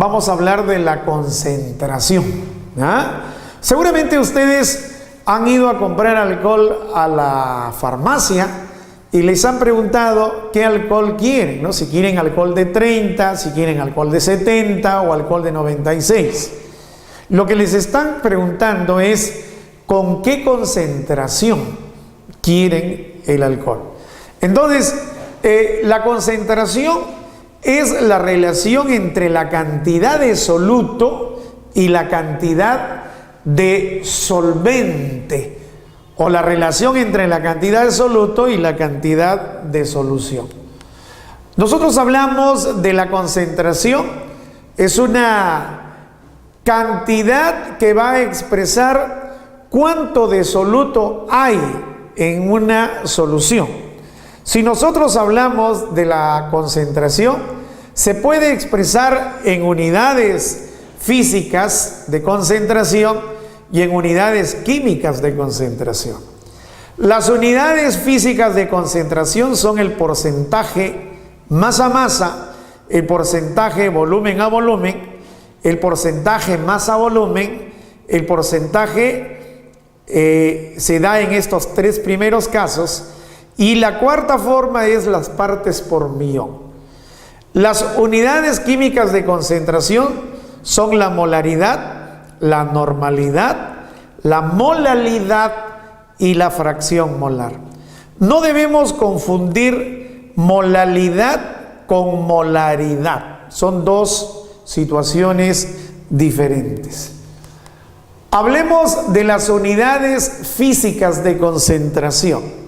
vamos a hablar de la concentración. Seguramente ustedes han ido a comprar alcohol a la farmacia y les han preguntado qué alcohol quieren, ¿no? Si quieren alcohol de 30, si quieren alcohol de 70 o alcohol de 96. Lo que les están preguntando es con qué concentración quieren el alcohol. Entonces, la concentración es la relación entre la cantidad de soluto y la cantidad de solvente, o la relación entre la cantidad de soluto y la cantidad de solución. Nosotros hablamos de la concentración, es una cantidad que va a expresar cuánto de soluto hay en una solución. Si nosotros hablamos de la concentración, se puede expresar en unidades físicas de concentración y en unidades químicas de concentración. Las unidades físicas de concentración son el porcentaje masa a masa, el porcentaje volumen a volumen, el porcentaje masa a volumen, el porcentaje se da en estos tres primeros casos, y la cuarta forma es las partes por millón. Las unidades químicas de concentración son la molaridad, la normalidad, la molalidad y la fracción molar. No debemos confundir molalidad con molaridad. Son dos situaciones diferentes. Hablemos de las unidades físicas de concentración.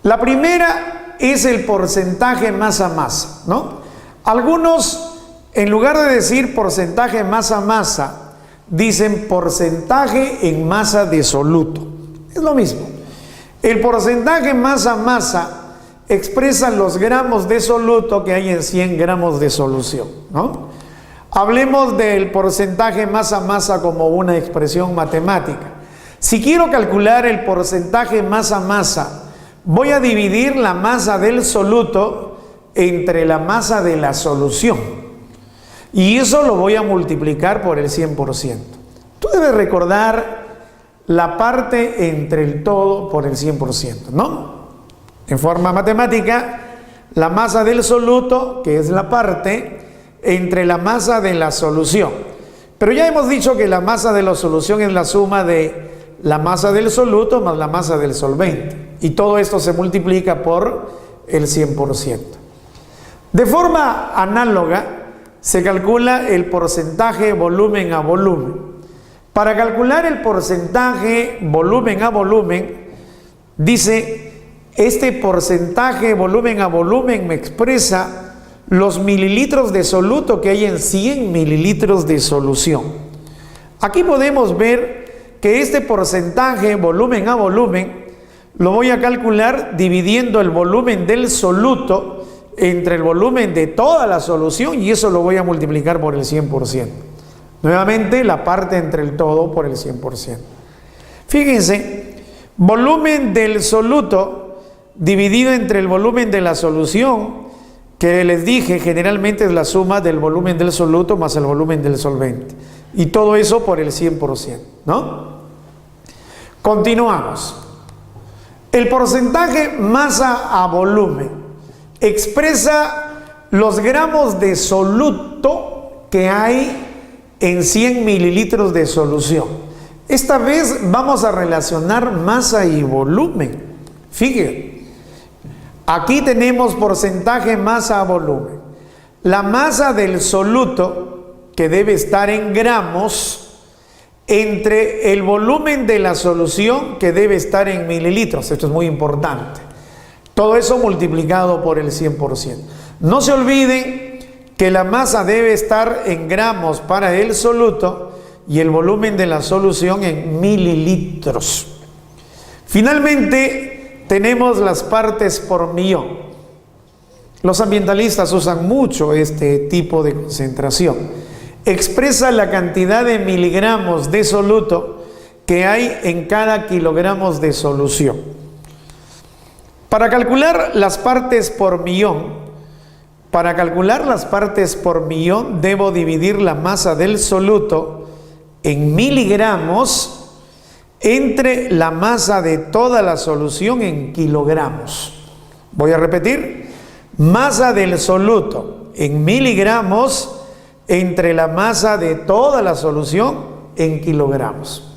La primera es el porcentaje masa a masa, ¿no? Algunos, en lugar de decir porcentaje masa a masa, dicen porcentaje en masa de soluto. Es lo mismo. El porcentaje masa a masa expresa los gramos de soluto que hay en 100 gramos de solución, ¿no? Hablemos del porcentaje masa a masa como una expresión matemática. Si quiero calcular el porcentaje masa a masa, voy a dividir la masa del soluto entre la masa de la solución. Y eso lo voy a multiplicar por el 100%. Tú debes recordar la parte entre el todo por el 100%, ¿no? En forma matemática, la masa del soluto, que es la parte, entre la masa de la solución. Pero ya hemos dicho que la masa de la solución es la suma de la masa del soluto más la masa del solvente. Y todo esto se multiplica por el 100%. De forma análoga, se calcula el porcentaje volumen a volumen. Para calcular el porcentaje volumen a volumen, dice, este porcentaje volumen a volumen me expresa los mililitros de soluto que hay en 100 mililitros de solución. Aquí podemos ver que este porcentaje volumen a volumen lo voy a calcular dividiendo el volumen del soluto entre el volumen de toda la solución, y eso lo voy a multiplicar por el 100%. Nuevamente, la parte entre el todo por el 100%. Fíjense, volumen del soluto dividido entre el volumen de la solución, que les dije generalmente es la suma del volumen del soluto más el volumen del solvente. Y todo eso por el 100%, ¿no? Continuamos. El porcentaje masa a volumen expresa los gramos de soluto que hay en 100 mililitros de solución. Esta vez vamos a relacionar masa y volumen. Fíjense, aquí tenemos porcentaje masa a volumen. La masa del soluto, que debe estar en gramos, entre el volumen de la solución, que debe estar en mililitros. Esto es muy importante. Todo eso multiplicado por el 100%. No se olviden que la masa debe estar en gramos para el soluto y el volumen de la solución en mililitros. Finalmente, tenemos las partes por millón. Los ambientalistas usan mucho este tipo de concentración. Expresa la cantidad de miligramos de soluto que hay en cada kilogramo de solución. Para calcular las partes por millón, Para calcular las partes por millón, debo dividir la masa del soluto en miligramos entre la masa de toda la solución en kilogramos. Voy a repetir: masa del soluto en miligramos entre la masa de toda la solución en kilogramos.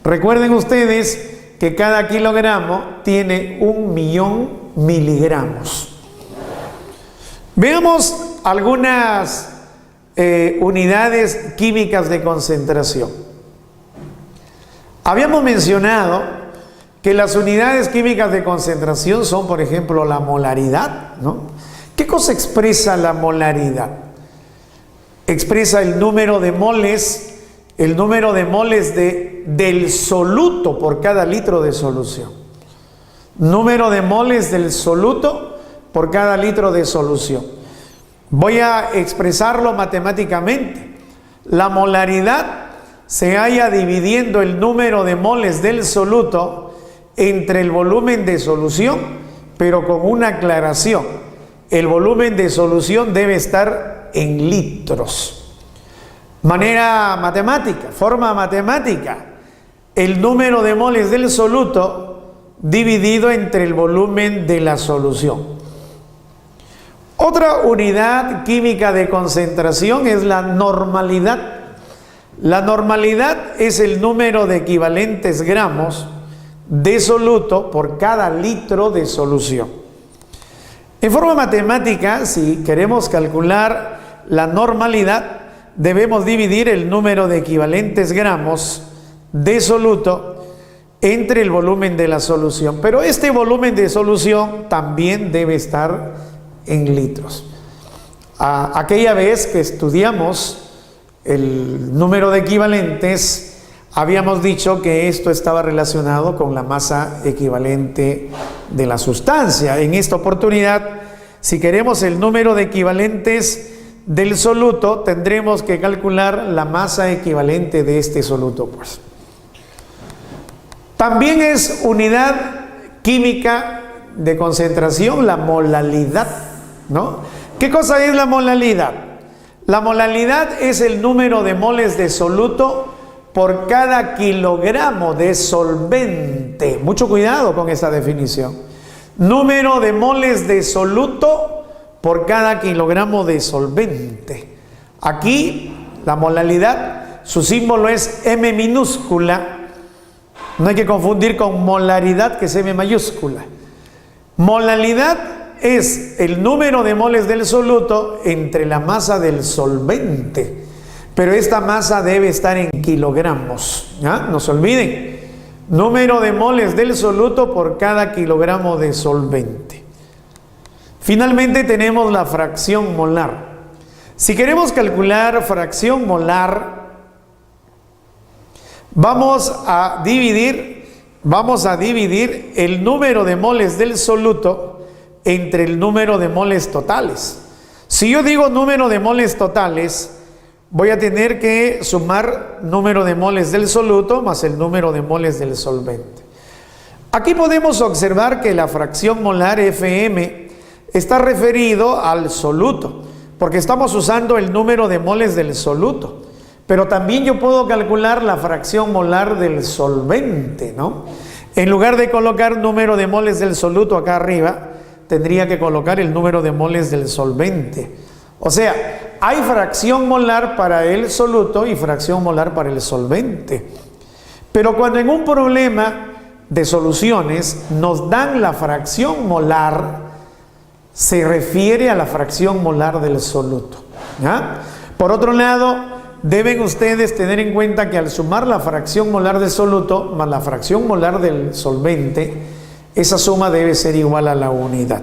Recuerden ustedes que cada kilogramo tiene 1.000.000 miligramos. Veamos algunas unidades químicas de concentración. Habíamos mencionado que las unidades químicas de concentración son, por ejemplo, la molaridad, ¿no? ¿Qué cosa expresa la molaridad? Expresa el número de moles del soluto por cada litro de solución. Número de moles del soluto por cada litro de solución. Voy a expresarlo matemáticamente. La molaridad se halla dividiendo el número de moles del soluto entre el volumen de solución, pero con una aclaración: el volumen de solución debe estar en litros. Manera matemática, forma matemática: el número de moles del soluto dividido entre el volumen de la solución. Otra unidad química de concentración es la normalidad. La normalidad es el número de equivalentes gramos de soluto por cada litro de solución. En forma matemática, si queremos calcular la normalidad, debemos dividir el número de equivalentes gramos de soluto entre el volumen de la solución. Pero este volumen de solución también debe estar en litros. Aquella vez que estudiamos el número de equivalentes, habíamos dicho que esto estaba relacionado con la masa equivalente de la sustancia. En esta oportunidad, si queremos el número de equivalentes del soluto, tendremos que calcular la masa equivalente de este soluto, pues. También es unidad química de concentración la molalidad, ¿no? ¿Qué cosa es la molalidad? La molalidad es el número de moles de soluto por cada kilogramo de solvente. Mucho cuidado con esa definición. Número de moles de soluto por cada kilogramo de solvente. Aquí la molalidad, su símbolo es M minúscula. No hay que confundir con molaridad, que es M mayúscula. Molalidad es el número de moles del soluto entre la masa del solvente, pero esta masa debe estar en kilogramos, ¿ya? No se olviden: número de moles del soluto por cada kilogramo de solvente. Finalmente tenemos la fracción molar. Si queremos calcular fracción molar, vamos a dividir el número de moles del soluto entre el número de moles totales. Si yo digo número de moles totales, voy a tener que sumar número de moles del soluto más el número de moles del solvente. Aquí podemos observar que la fracción molar Fm está referido al soluto, porque estamos usando el número de moles del soluto. Pero también yo puedo calcular la fracción molar del solvente, ¿no? En lugar de colocar número de moles del soluto acá arriba, tendría que colocar el número de moles del solvente. O sea, hay fracción molar para el soluto y fracción molar para el solvente. Pero cuando en un problema de soluciones nos dan la fracción molar, se refiere a la fracción molar del soluto, ¿ya? Por otro lado, deben ustedes tener en cuenta que al sumar la fracción molar del soluto más la fracción molar del solvente, esa suma debe ser igual a la unidad.